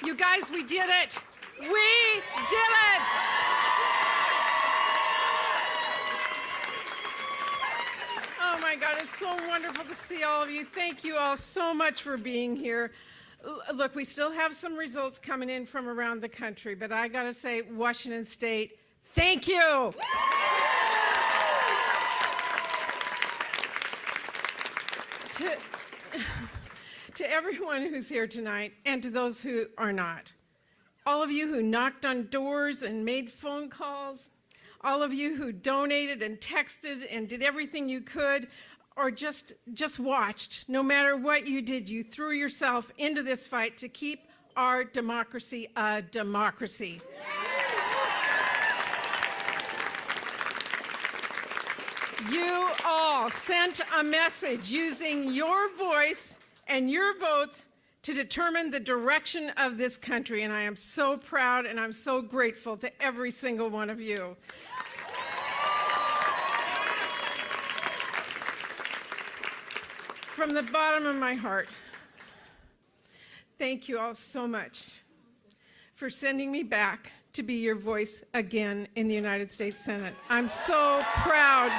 You guys, we did it. We did it. Oh my God, it's so wonderful to see all of you. Thank you all so much for being here. Look, we still have some results coming in from around the country, but I gotta say, Washington State, thank you. To everyone who's here tonight, and to those who are not, all of you who knocked on doors and made phone calls, all of you who donated and texted and did everything you could, or just watched, no matter what you did, you threw yourself into this fight to keep our democracy a democracy. You all sent a message using your voice and your votes to determine the direction of this country, and I am so proud and I'm so grateful to every single one of you. From the bottom of my heart, thank you all so much for sending me back to be your voice again in the United States Senate. I'm so proud.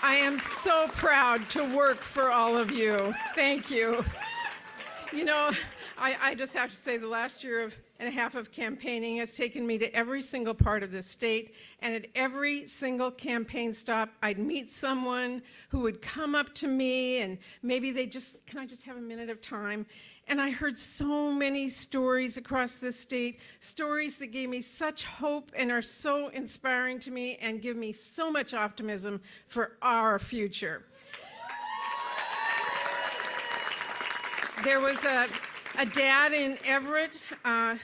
I am so proud to work for all of you. Thank you. You know, I just have to say the last year and a half of campaigning has taken me to every single part of the state, and at every single campaign stop, I'd meet someone who would come up to me and maybe can I just have a minute of time? And I heard so many stories across this state, stories that gave me such hope and are so inspiring to me and give me so much optimism for our future. There was a dad in Everett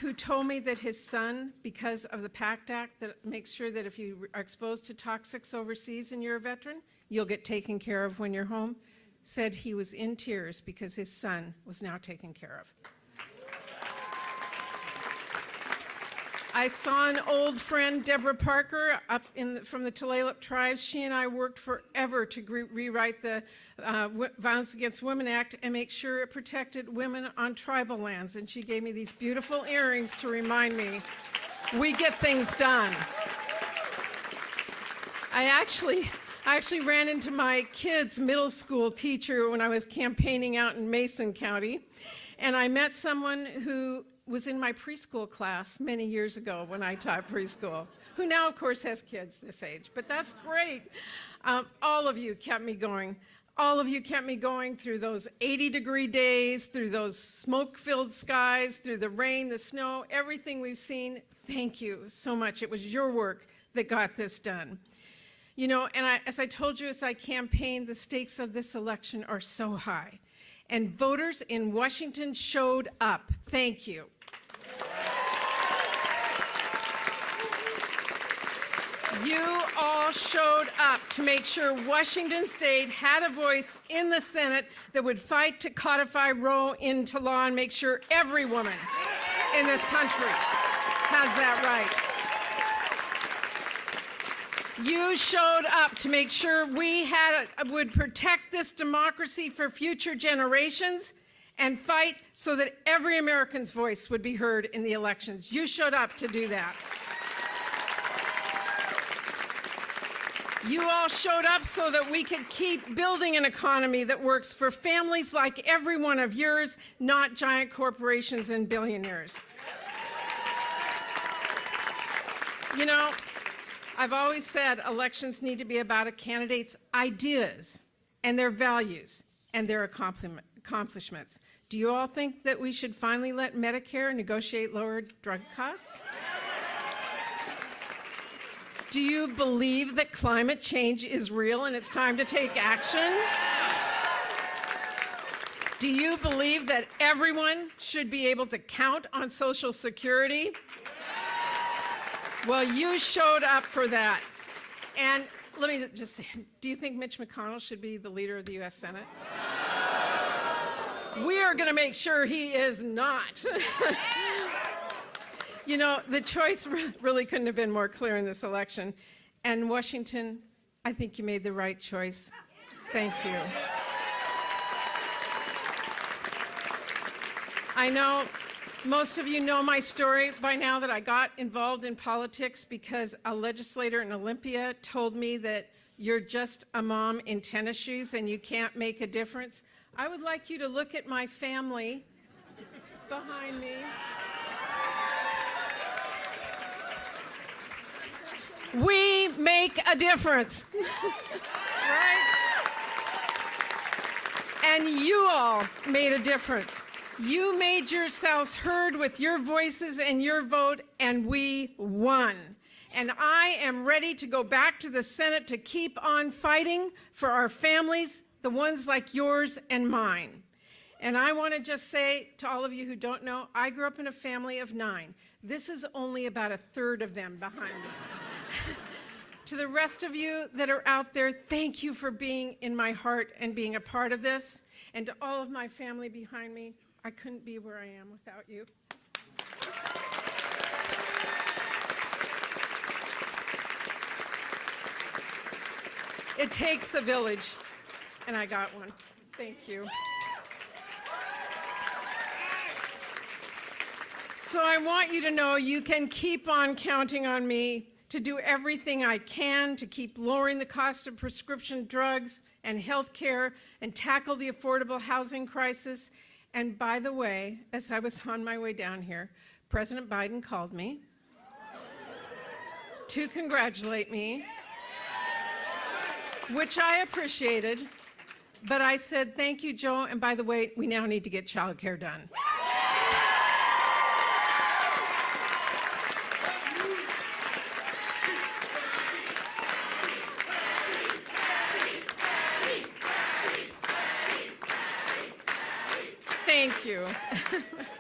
who told me that his son, because of the PACT Act that makes sure that if you are exposed to toxics overseas and you're a veteran, you'll get taken care of when you're home, said he was in tears because his son was now taken care of. I saw an old friend, Deborah Parker, from the Tulalip tribes. She and I worked forever to rewrite the Violence Against Women Act and make sure it protected women on tribal lands. And she gave me these beautiful earrings to remind me we get things done. I actually ran into my kid's middle school teacher when I was campaigning out in Mason County, and I met someone who was in my preschool class many years ago when I taught preschool, who now, of course, has kids this age, but that's great. All of you kept me going. All of you kept me going through those 80-degree days, through those smoke-filled skies, through the rain, the snow, everything we've seen. Thank you so much. It was your work that got this done. You know, and as I told you as I campaigned, the stakes of this election are so high. And voters in Washington showed up. Thank you. You all showed up to make sure Washington State had a voice in the Senate that would fight to codify Roe into law and make sure every woman in this country has that right. You showed up to make sure we would protect this democracy for future generations and fight so that every American's voice would be heard in the elections. You showed up to do that. You all showed up so that we could keep building an economy that works for families like every one of yours, not giant corporations and billionaires. You know, I've always said elections need to be about a candidate's ideas and their values and their accomplishments. Do you all think that we should finally let Medicare negotiate lower drug costs? Do you believe that climate change is real and it's time to take action? Do you believe that everyone should be able to count on Social Security? Well, you showed up for that. And let me just say, do you think Mitch McConnell should be the leader of the U.S. Senate? We are going to make sure he is not. You know, the choice really couldn't have been more clear in this election. And Washington, I think you made the right choice. Thank you. I know most of you know my story by now, that I got involved in politics because a legislator in Olympia told me that you're just a mom in tennis shoes and you can't make a difference. I would like you to look at my family behind me. We make a difference, right? And you all made a difference. You made yourselves heard with your voices and your vote, and we won. And I am ready to go back to the Senate to keep on fighting for our families, the ones like yours and mine. And I want to just say to all of you who don't know, I grew up in a family of 9. This is only about a third of them behind me. To the rest of you that are out there, thank you for being in my heart and being a part of this. And to all of my family behind me, I couldn't be where I am without you. It takes a village, and I got one. Thank you. So I want you to know you can keep on counting on me to do everything I can to keep lowering the cost of prescription drugs and health care and tackle the affordable housing crisis. And by the way, as I was on my way down here, President Biden called me to congratulate me, which I appreciated. But I said, thank you, Joe, and by the way, we now need to get child care done. Thank you.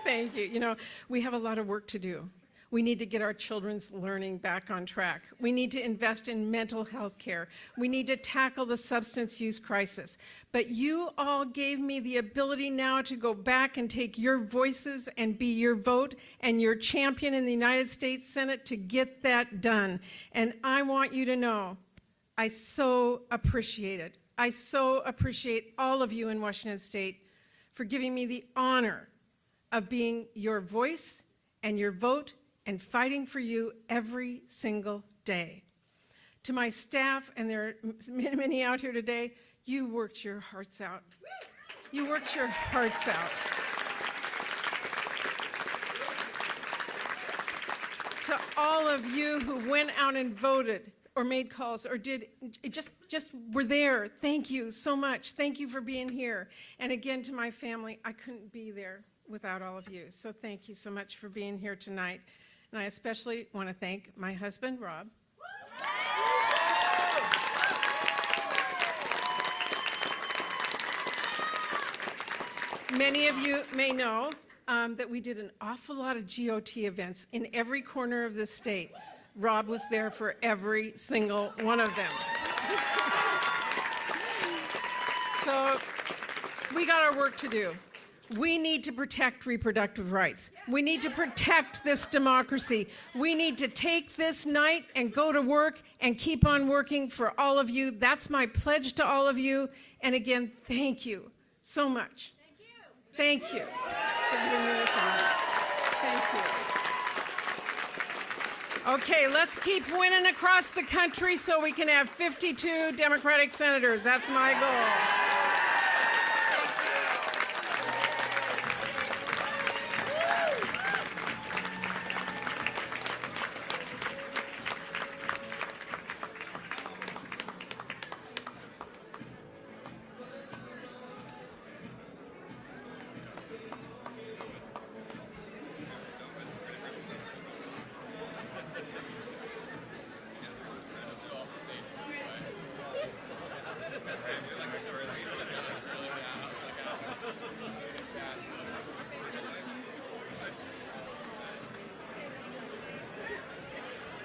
Thank you. You know, we have a lot of work to do. We need to get our children's learning back on track. We need to invest in mental health care. We need to tackle the substance use crisis. But you all gave me the ability now to go back and take your voices and be your vote and your champion in the United States Senate to get that done. And I want you to know, I so appreciate it. I so appreciate all of you in Washington State for giving me the honor of being your voice and your vote and fighting for you every single day. To my staff, and there are many out here today, you worked your hearts out. You worked your hearts out. To all of you who went out and voted or made calls or did just were there, thank you so much. Thank you for being here. And again, to my family, I couldn't be there without all of you. So thank you so much for being here tonight. And I especially want to thank my husband, Rob. Many of you may know that we did an awful lot of GOT events in every corner of the state. Rob was there for every single one of them. So we got our work to do. We need to protect reproductive rights. We need to protect this democracy. We need to take this night and go to work and keep on working for all of you. That's my pledge to all of you. And again, thank you so much. Thank you for giving me this honor. Thank you. Okay, let's keep winning across the country so we can have 52 Democratic senators. That's my goal.